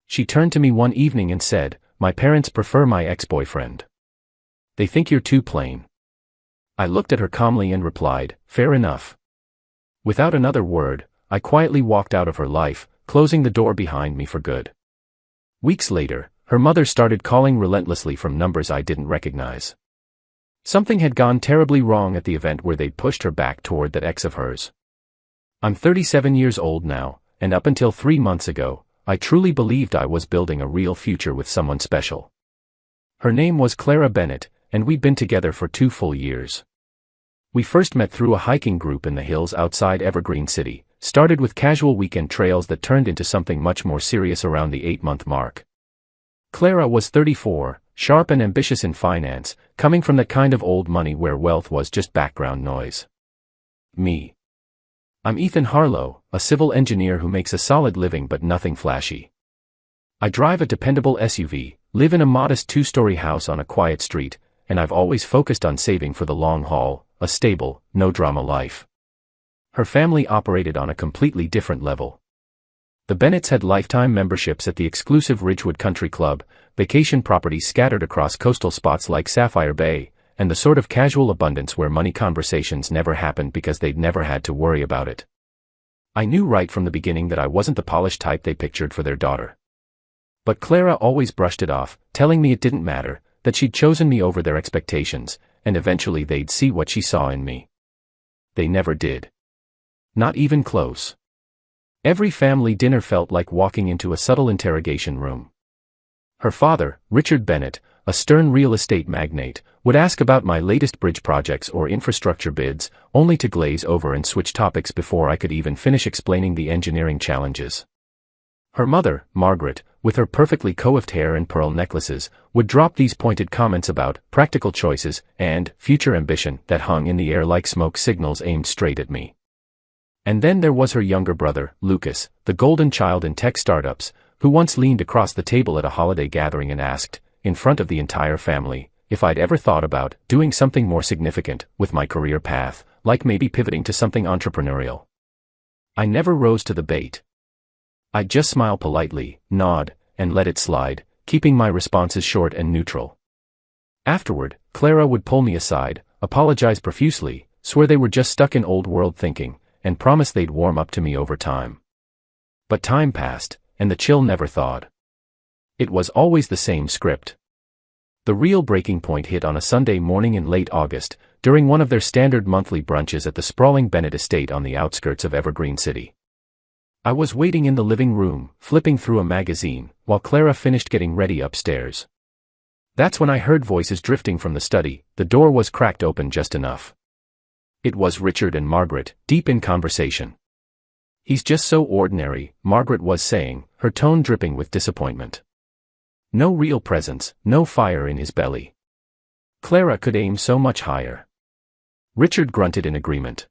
She turned to me one evening and said, "My parents prefer my ex-boyfriend. They think you're too plain." I looked at her calmly and replied, "Fair enough." Without another word, I quietly walked out of her life, closing the door behind me for good. Weeks later, her mother started calling relentlessly from numbers I didn't recognize. Something had gone terribly wrong at the event where they'd pushed her back toward that ex of hers. I'm 37 years old now, and up until 3 months ago, I truly believed I was building a real future with someone special. Her name was Clara Bennett, and we'd been together for 2 full years. We first met through a hiking group in the hills outside Evergreen City, started with casual weekend trails that turned into something much more serious around the 8-month mark. Clara was 34, sharp and ambitious in finance, coming from that kind of old money where wealth was just background noise. Me. I'm Ethan Harlow, a civil engineer who makes a solid living but nothing flashy. I drive a dependable SUV, live in a modest 2-story house on a quiet street, and I've always focused on saving for the long haul, a stable, no-drama life. Her family operated on a completely different level. The Bennetts had lifetime memberships at the exclusive Ridgewood Country Club, vacation properties scattered across coastal spots like Sapphire Bay, and the sort of casual abundance where money conversations never happened because they'd never had to worry about it. I knew right from the beginning that I wasn't the polished type they pictured for their daughter. But Clara always brushed it off, telling me it didn't matter, that she'd chosen me over their expectations, and eventually they'd see what she saw in me. They never did. Not even close. Every family dinner felt like walking into a subtle interrogation room. Her father, Richard Bennett, a stern real estate magnate, would ask about my latest bridge projects or infrastructure bids, only to glaze over and switch topics before I could even finish explaining the engineering challenges. Her mother, Margaret, with her perfectly coiffed hair and pearl necklaces, would drop these pointed comments about practical choices and future ambition that hung in the air like smoke signals aimed straight at me. And then there was her younger brother, Lucas, the golden child in tech startups, who once leaned across the table at a holiday gathering and asked, in front of the entire family, if I'd ever thought about doing something more significant with my career path, like maybe pivoting to something entrepreneurial. I never rose to the bait. I'd just smile politely, nod, and let it slide, keeping my responses short and neutral. Afterward, Clara would pull me aside, apologize profusely, swear they were just stuck in old world thinking, and promise they'd warm up to me over time. But time passed, and the chill never thawed. It was always the same script. The real breaking point hit on a Sunday morning in late August, during one of their standard monthly brunches at the sprawling Bennett estate on the outskirts of Evergreen City. I was waiting in the living room, flipping through a magazine, while Clara finished getting ready upstairs. That's when I heard voices drifting from the study. The door was cracked open just enough. It was Richard and Margaret, deep in conversation. "He's just so ordinary," Margaret was saying, her tone dripping with disappointment. No real presence, no fire in his belly. Clara could aim so much higher. Richard grunted in agreement.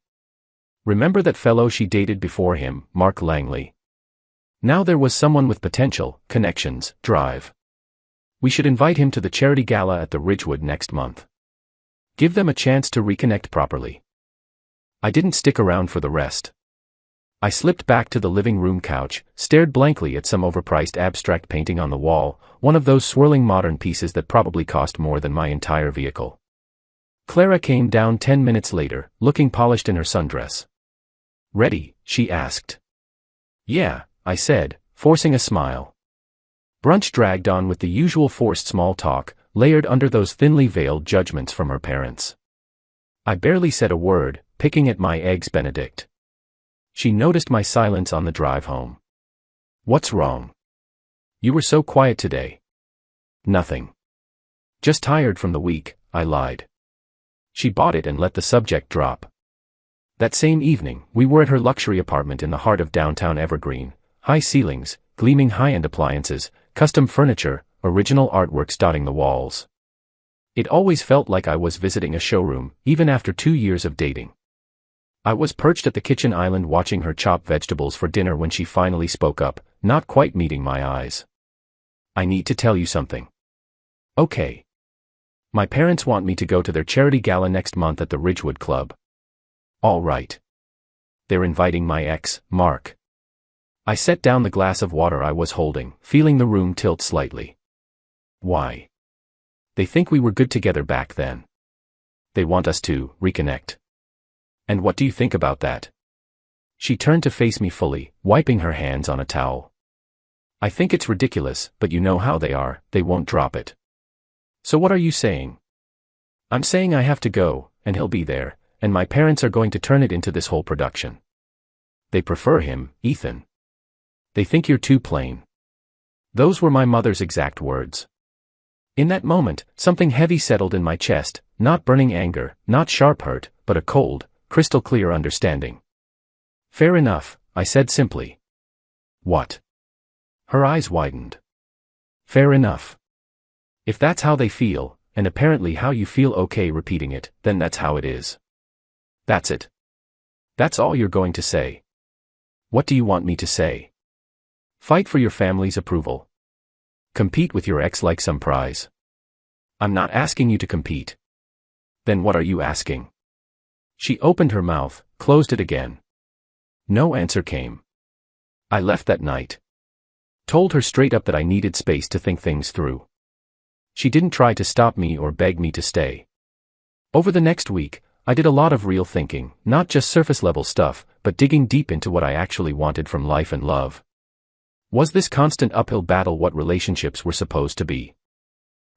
Remember that fellow she dated before him, Mark Langley? Now there was someone with potential, connections, drive. We should invite him to the charity gala at the Ridgewood next month. Give them a chance to reconnect properly. I didn't stick around for the rest. I slipped back to the living room couch, stared blankly at some overpriced abstract painting on the wall, one of those swirling modern pieces that probably cost more than my entire vehicle. Clara came down 10 minutes later, looking polished in her sundress. "Ready?" she asked. "Yeah," I said, forcing a smile. Brunch dragged on with the usual forced small talk, layered under those thinly veiled judgments from her parents. I barely said a word, picking at my eggs Benedict. She noticed my silence on the drive home. "What's wrong? You were so quiet today." "Nothing. Just tired from the week," I lied. She bought it and let the subject drop. That same evening, we were at her luxury apartment in the heart of downtown Evergreen, high ceilings, gleaming high-end appliances, custom furniture, original artworks dotting the walls. It always felt like I was visiting a showroom, even after 2 years of dating. I was perched at the kitchen island watching her chop vegetables for dinner when she finally spoke up, not quite meeting my eyes. "I need to tell you something." "Okay." "My parents want me to go to their charity gala next month at the Ridgewood Club." "All right. They're inviting my ex, Mark." I set down the glass of water I was holding, feeling the room tilt slightly. Why? They think we were good together back then. They want us to reconnect. And what do you think about that? She turned to face me fully, wiping her hands on a towel. I think it's ridiculous, but you know how they are, they won't drop it. So what are you saying? I'm saying I have to go, and he'll be there, and my parents are going to turn it into this whole production. They prefer him, Ethan. They think you're too plain. Those were my mother's exact words. In that moment, something heavy settled in my chest, not burning anger, not sharp hurt, but a cold, crystal clear understanding. Fair enough, I said simply. What? Her eyes widened. Fair enough. If that's how they feel, and apparently how you feel okay repeating it, then that's how it is. That's it. That's all you're going to say. What do you want me to say? Fight for your family's approval. Compete with your ex like some prize. I'm not asking you to compete. Then what are you asking? She opened her mouth, closed it again. No answer came. I left that night. Told her straight up that I needed space to think things through. She didn't try to stop me or beg me to stay. Over the next week, I did a lot of real thinking, not just surface-level stuff, but digging deep into what I actually wanted from life and love. Was this constant uphill battle what relationships were supposed to be?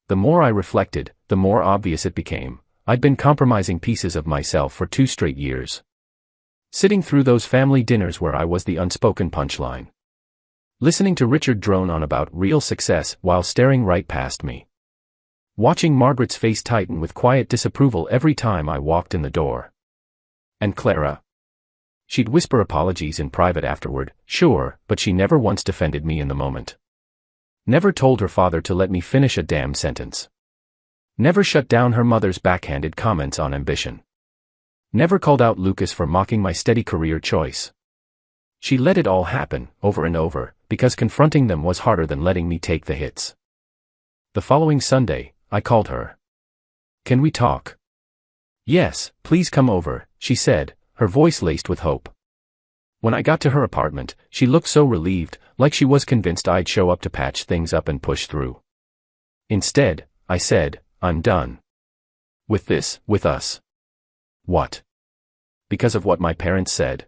The more I reflected, the more obvious it became. I'd been compromising pieces of myself for 2 straight years. Sitting through those family dinners where I was the unspoken punchline. Listening to Richard drone on about real success while staring right past me. Watching Margaret's face tighten with quiet disapproval every time I walked in the door. And Clara? She'd whisper apologies in private afterward, sure, but she never once defended me in the moment. Never told her father to let me finish a damn sentence. Never shut down her mother's backhanded comments on ambition. Never called out Lucas for mocking my steady career choice. She let it all happen, over and over, because confronting them was harder than letting me take the hits. The following Sunday, I called her. Can we talk? Yes, please come over, she said, her voice laced with hope. When I got to her apartment, she looked so relieved, like she was convinced I'd show up to patch things up and push through. Instead, I said, I'm done. With this, with us. What? Because of what my parents said.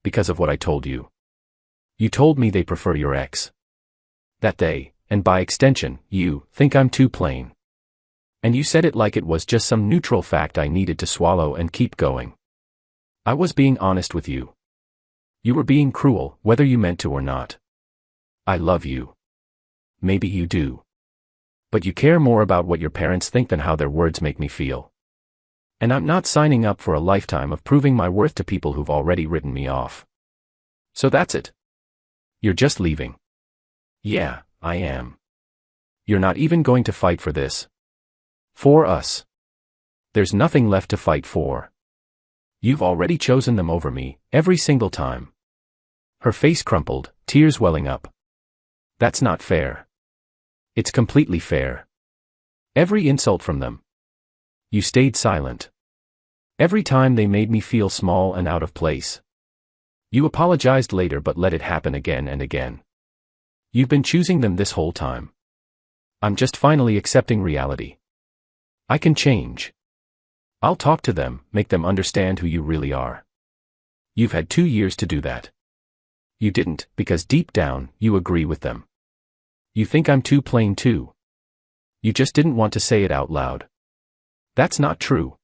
Because of what I told you. You told me they prefer your ex. That they, and by extension, you, think I'm too plain. And you said it like it was just some neutral fact I needed to swallow and keep going. I was being honest with you. You were being cruel, whether you meant to or not. I love you. Maybe you do. But you care more about what your parents think than how their words make me feel. And I'm not signing up for a lifetime of proving my worth to people who've already written me off. So that's it. You're just leaving. Yeah, I am. You're not even going to fight for this. For us. There's nothing left to fight for. You've already chosen them over me, every single time. Her face crumpled, tears welling up. That's not fair. It's completely fair. Every insult from them. You stayed silent. Every time they made me feel small and out of place. You apologized later but let it happen again and again. You've been choosing them this whole time. I'm just finally accepting reality. I can change. I'll talk to them, make them understand who you really are. You've had 2 years to do that. You didn't, because deep down, you agree with them. You think I'm too plain too. You just didn't want to say it out loud. That's not true.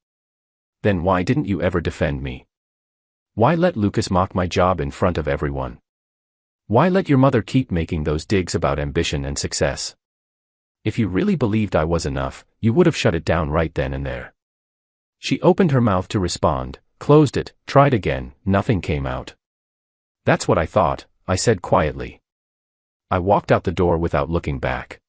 Then why didn't you ever defend me? Why let Lucas mock my job in front of everyone? Why let your mother keep making those digs about ambition and success? If you really believed I was enough, you would have shut it down right then and there. She opened her mouth to respond, closed it, tried again, nothing came out. That's what I thought, I said quietly. I walked out the door without looking back.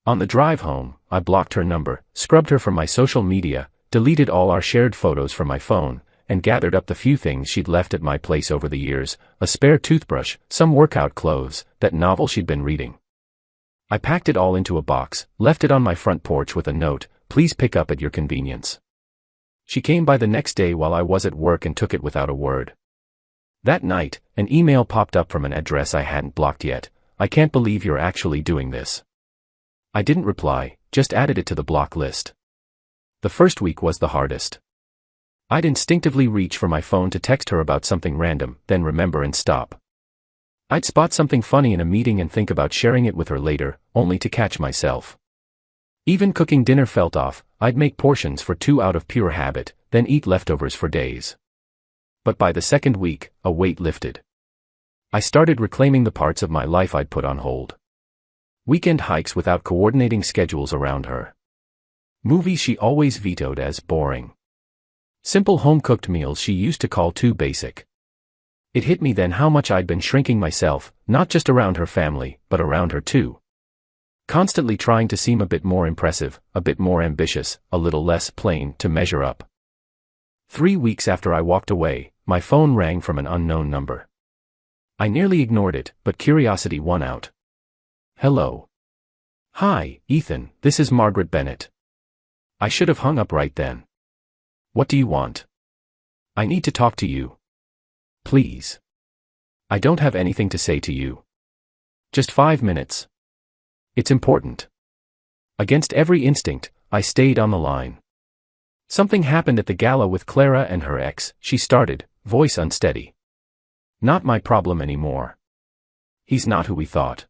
On the drive home, I blocked her number, scrubbed her from my social media, deleted all our shared photos from my phone, and gathered up the few things she'd left at my place over the years, a spare toothbrush, some workout clothes, that novel she'd been reading. I packed it all into a box, left it on my front porch with a note, please pick up at your convenience. She came by the next day while I was at work and took it without a word. That night, an email popped up from an address I hadn't blocked yet. "I can't believe you're actually doing this." I didn't reply, just added it to the block list. The first week was the hardest. I'd instinctively reach for my phone to text her about something random, then remember and stop. I'd spot something funny in a meeting and think about sharing it with her later, only to catch myself. Even cooking dinner felt off. I'd make portions for two out of pure habit, then eat leftovers for days. But by the second week, a weight lifted. I started reclaiming the parts of my life I'd put on hold. Weekend hikes without coordinating schedules around her. Movies she always vetoed as boring. Simple home-cooked meals she used to call too basic. It hit me then how much I'd been shrinking myself, not just around her family, but around her too. Constantly trying to seem a bit more impressive, a bit more ambitious, a little less plain to measure up. 3 weeks after I walked away, my phone rang from an unknown number. I nearly ignored it, but curiosity won out. "Hello." "Hi, Ethan, this is Margaret Bennett." I should have hung up right then. "What do you want?" "I need to talk to you." "Please." "I don't have anything to say to you." "Just 5 minutes." "It's important." Against every instinct, I stayed on the line. "Something happened at the gala with Clara and her ex," she started, voice unsteady. "Not my problem anymore. He's not who we thought."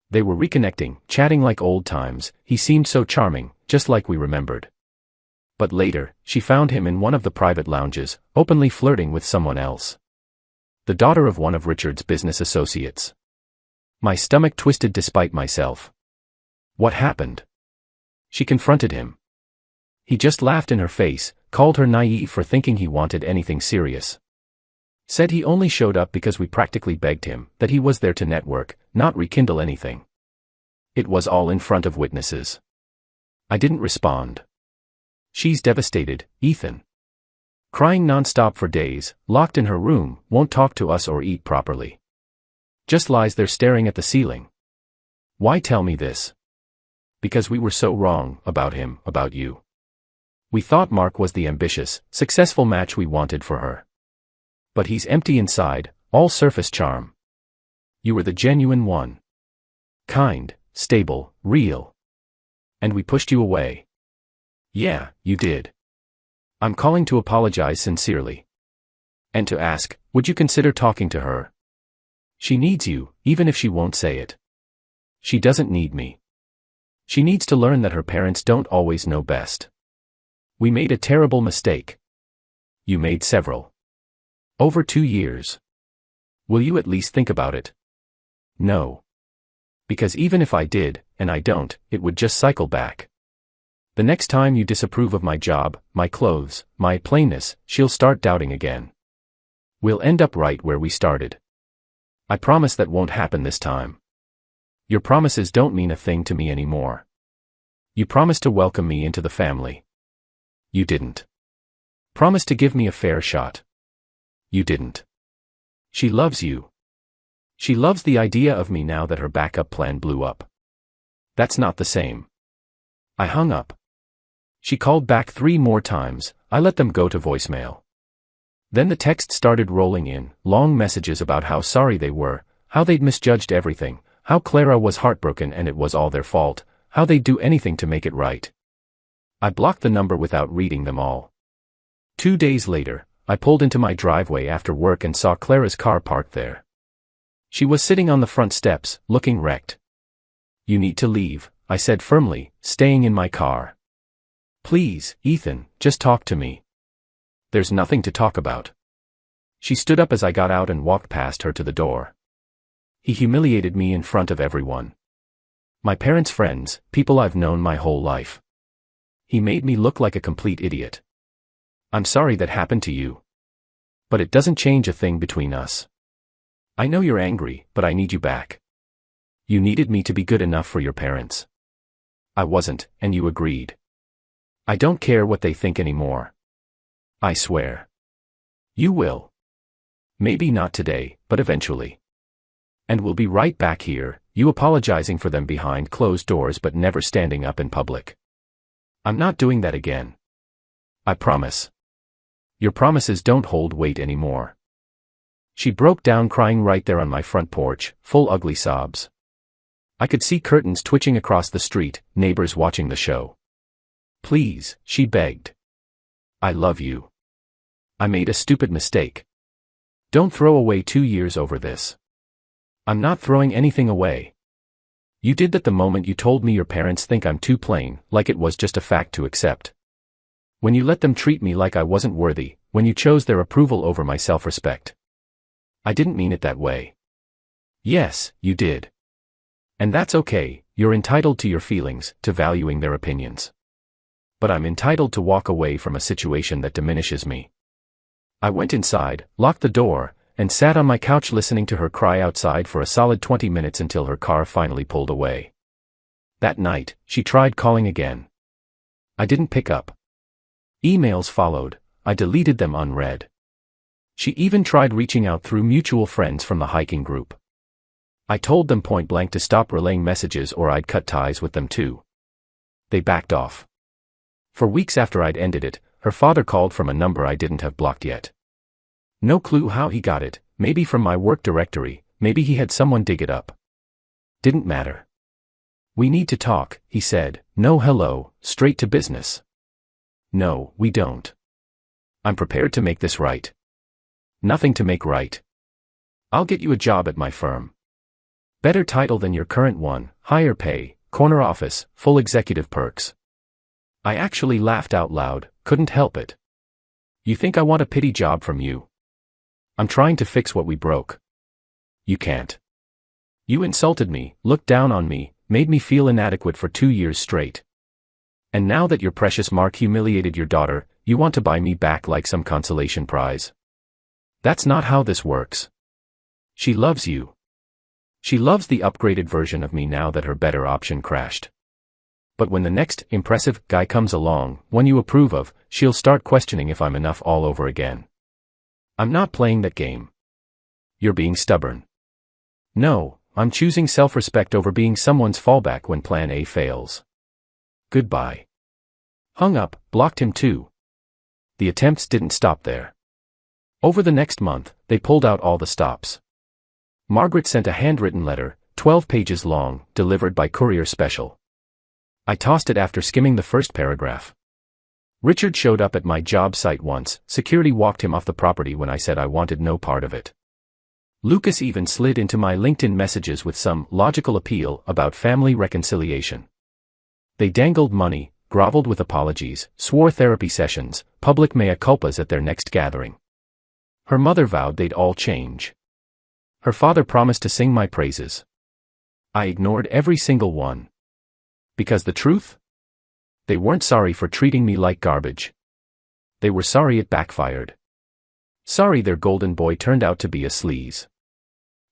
They were reconnecting, chatting like old times. He seemed so charming, just like we remembered. But later, she found him in one of the private lounges, openly flirting with someone else. The daughter of one of Richard's business associates. My stomach twisted despite myself. What happened? She confronted him. He just laughed in her face, called her naive for thinking he wanted anything serious. Said he only showed up because we practically begged him, that he was there to network, not rekindle anything. It was all in front of witnesses. I didn't respond. She's devastated, Ethan. Crying nonstop for days, locked in her room, won't talk to us or eat properly. Just lies there staring at the ceiling. Why tell me this? Because we were so wrong, about him, about you. We thought Mark was the ambitious, successful match we wanted for her. But he's empty inside, all surface charm. You were the genuine one. Kind, stable, real. And we pushed you away. Yeah, you did. I'm calling to apologize sincerely. And to ask, would you consider talking to her? She needs you, even if she won't say it. She doesn't need me. She needs to learn that her parents don't always know best. We made a terrible mistake. You made several. Over 2 years. Will you at least think about it? No. Because even if I did, and I don't, it would just cycle back. The next time you disapprove of my job, my clothes, my plainness, she'll start doubting again. We'll end up right where we started. I promise that won't happen this time. Your promises don't mean a thing to me anymore. You promised to welcome me into the family. You didn't. Promise to give me a fair shot. You didn't. She loves you. She loves the idea of me now that her backup plan blew up. That's not the same. I hung up. She called back 3 more times, I let them go to voicemail. Then the text started rolling in, long messages about how sorry they were, how they'd misjudged everything, how Clara was heartbroken and it was all their fault, how they'd do anything to make it right. I blocked the number without reading them all. 2 days later, I pulled into my driveway after work and saw Clara's car parked there. She was sitting on the front steps, looking wrecked. You need to leave, I said firmly, staying in my car. Please, Ethan, just talk to me. There's nothing to talk about. She stood up as I got out and walked past her to the door. He humiliated me in front of everyone. My parents' friends, people I've known my whole life. He made me look like a complete idiot. I'm sorry that happened to you. But it doesn't change a thing between us. I know you're angry, but I need you back. You needed me to be good enough for your parents. I wasn't, and you agreed. I don't care what they think anymore. I swear. You will. Maybe not today, but eventually. And we'll be right back here, you apologizing for them behind closed doors but never standing up in public. I'm not doing that again. I promise. Your promises don't hold weight anymore. She broke down crying right there on my front porch, full ugly sobs. I could see curtains twitching across the street, neighbors watching the show. Please, she begged. I love you. I made a stupid mistake. Don't throw away 2 years over this. I'm not throwing anything away. You did that the moment you told me your parents think I'm too plain, like it was just a fact to accept. When you let them treat me like I wasn't worthy, when you chose their approval over my self-respect. I didn't mean it that way. Yes, you did. And that's okay, you're entitled to your feelings, to valuing their opinions. But I'm entitled to walk away from a situation that diminishes me. I went inside, locked the door, and sat on my couch listening to her cry outside for a solid 20 minutes until her car finally pulled away. That night, she tried calling again. I didn't pick up. Emails followed, I deleted them unread. She even tried reaching out through mutual friends from the hiking group. I told them point blank to stop relaying messages or I'd cut ties with them too. They backed off. For weeks after I'd ended it, her father called from a number I didn't have blocked yet. No clue how he got it, maybe from my work directory, maybe he had someone dig it up. Didn't matter. We need to talk, he said, no hello, straight to business. No, we don't. I'm prepared to make this right. Nothing to make right. I'll get you a job at my firm. Better title than your current one, higher pay, corner office, full executive perks. I actually laughed out loud, couldn't help it. You think I want a pity job from you? I'm trying to fix what we broke. You can't. You insulted me, looked down on me, made me feel inadequate for 2 years straight. And now that your precious Mark humiliated your daughter, you want to buy me back like some consolation prize. That's not how this works. She loves you. She loves the upgraded version of me now that her better option crashed. But when the next impressive guy comes along, one you approve of, she'll start questioning if I'm enough all over again. I'm not playing that game. You're being stubborn. No, I'm choosing self-respect over being someone's fallback when plan A fails. Goodbye. Hung up, blocked him too. The attempts didn't stop there. Over the next month, they pulled out all the stops. Margaret sent a handwritten letter, 12 pages long, delivered by courier special. I tossed it after skimming the first paragraph. Richard showed up at my job site once, security walked him off the property when I said I wanted no part of it. Lucas even slid into my LinkedIn messages with some logical appeal about family reconciliation. They dangled money, groveled with apologies, swore therapy sessions, public mea culpas at their next gathering. Her mother vowed they'd all change. Her father promised to sing my praises. I ignored every single one. Because the truth? They weren't sorry for treating me like garbage. They were sorry it backfired. Sorry their golden boy turned out to be a sleaze.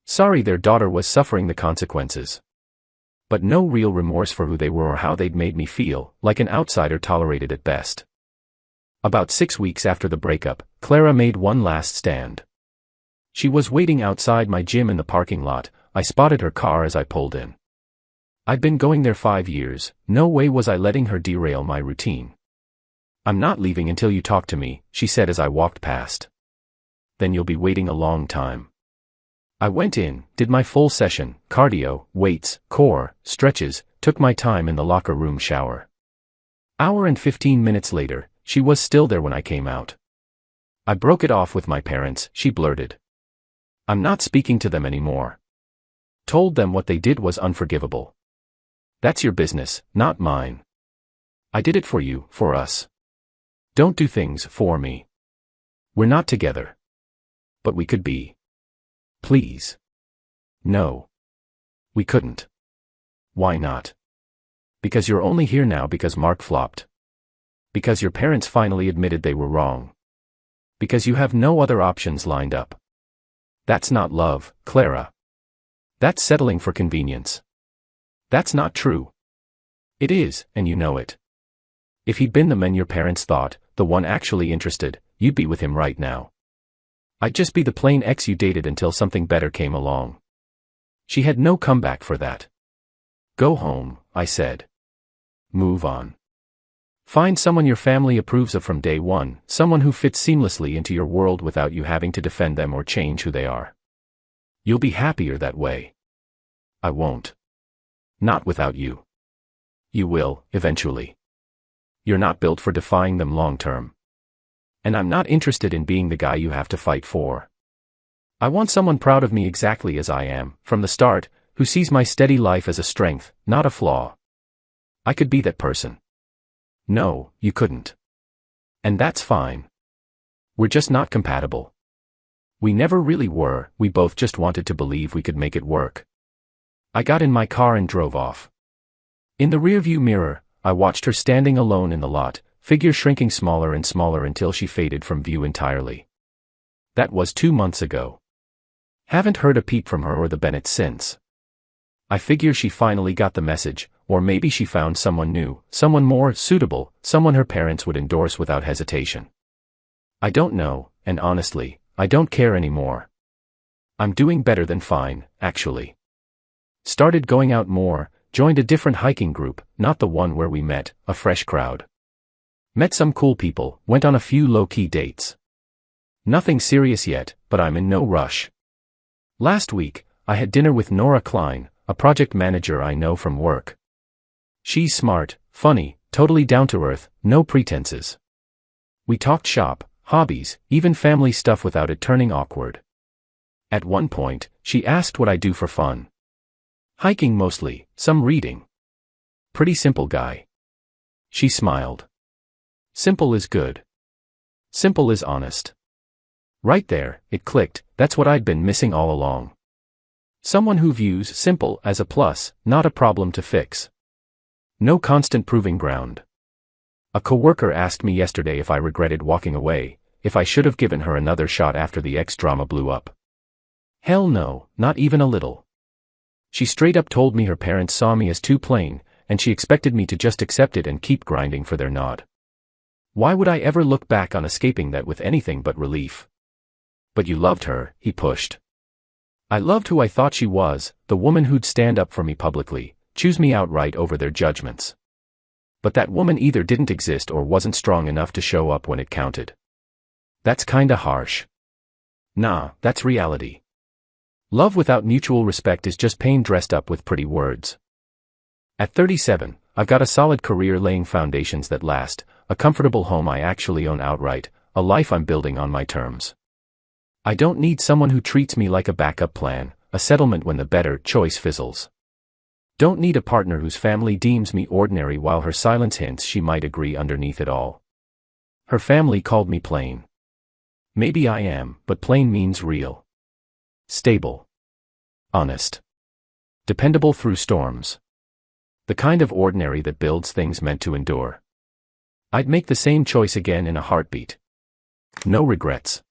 Sorry their daughter was suffering the consequences. But no real remorse for who they were or how they'd made me feel, like an outsider tolerated at best. About 6 weeks after the breakup, Clara made one last stand. She was waiting outside my gym in the parking lot. I spotted her car as I pulled in. I'd been going there 5 years, no way was I letting her derail my routine. I'm not leaving until you talk to me, she said as I walked past. Then you'll be waiting a long time. I went in, did my full session, cardio, weights, core, stretches, took my time in the locker room shower. Hour and 15 minutes later, she was still there when I came out. I broke it off with my parents, she blurted. I'm not speaking to them anymore. Told them what they did was unforgivable. That's your business, not mine. I did it for you, for us. Don't do things for me. We're not together. But we could be. Please. No. We couldn't. Why not? Because you're only here now because Mark flopped. Because your parents finally admitted they were wrong. Because you have no other options lined up. That's not love, Clara. That's settling for convenience. That's not true. It is, and you know it. If he'd been the man your parents thought, the one actually interested, you'd be with him right now. I'd just be the plain ex you dated until something better came along. She had no comeback for that. Go home, I said. Move on. Find someone your family approves of from day one, someone who fits seamlessly into your world without you having to defend them or change who they are. You'll be happier that way. I won't. Not without you. You will, eventually. You're not built for defying them long term. And I'm not interested in being the guy you have to fight for. I want someone proud of me exactly as I am, from the start, who sees my steady life as a strength, not a flaw. I could be that person. No, you couldn't. And that's fine. We're just not compatible. We never really were, we both just wanted to believe we could make it work. I got in my car and drove off. In the rearview mirror, I watched her standing alone in the lot, figure shrinking smaller and smaller until she faded from view entirely. That was 2 months ago. Haven't heard a peep from her or the Bennetts since. I figure she finally got the message, or maybe she found someone new, someone more suitable, someone her parents would endorse without hesitation. I don't know, and honestly, I don't care anymore. I'm doing better than fine, actually. Started going out more, joined a different hiking group, not the one where we met, a fresh crowd. Met some cool people, went on a few low-key dates. Nothing serious yet, but I'm in no rush. Last week, I had dinner with Nora Klein, a project manager I know from work. She's smart, funny, totally down-to-earth, no pretenses. We talked shop, hobbies, even family stuff without it turning awkward. At one point, she asked what I do for fun. Hiking mostly, some reading. Pretty simple guy. She smiled. Simple is good. Simple is honest. Right there, it clicked, that's what I'd been missing all along. Someone who views simple as a plus, not a problem to fix. No constant proving ground. A coworker asked me yesterday if I regretted walking away, if I should have given her another shot after the ex-drama blew up. Hell no, not even a little. She straight up told me her parents saw me as too plain, and she expected me to just accept it and keep grinding for their nod. Why would I ever look back on escaping that with anything but relief? But you loved her, he pushed. I loved who I thought she was, the woman who'd stand up for me publicly, choose me outright over their judgments. But that woman either didn't exist or wasn't strong enough to show up when it counted. That's kinda harsh. Nah, that's reality. Love without mutual respect is just pain dressed up with pretty words. At 37, I've got a solid career laying foundations that last, a comfortable home I actually own outright, a life I'm building on my terms. I don't need someone who treats me like a backup plan, a settlement when the better choice fizzles. Don't need a partner whose family deems me ordinary while her silence hints she might agree underneath it all. Her family called me plain. Maybe I am, but plain means real. Stable. Honest. Dependable through storms. The kind of ordinary that builds things meant to endure. I'd make the same choice again in a heartbeat. No regrets.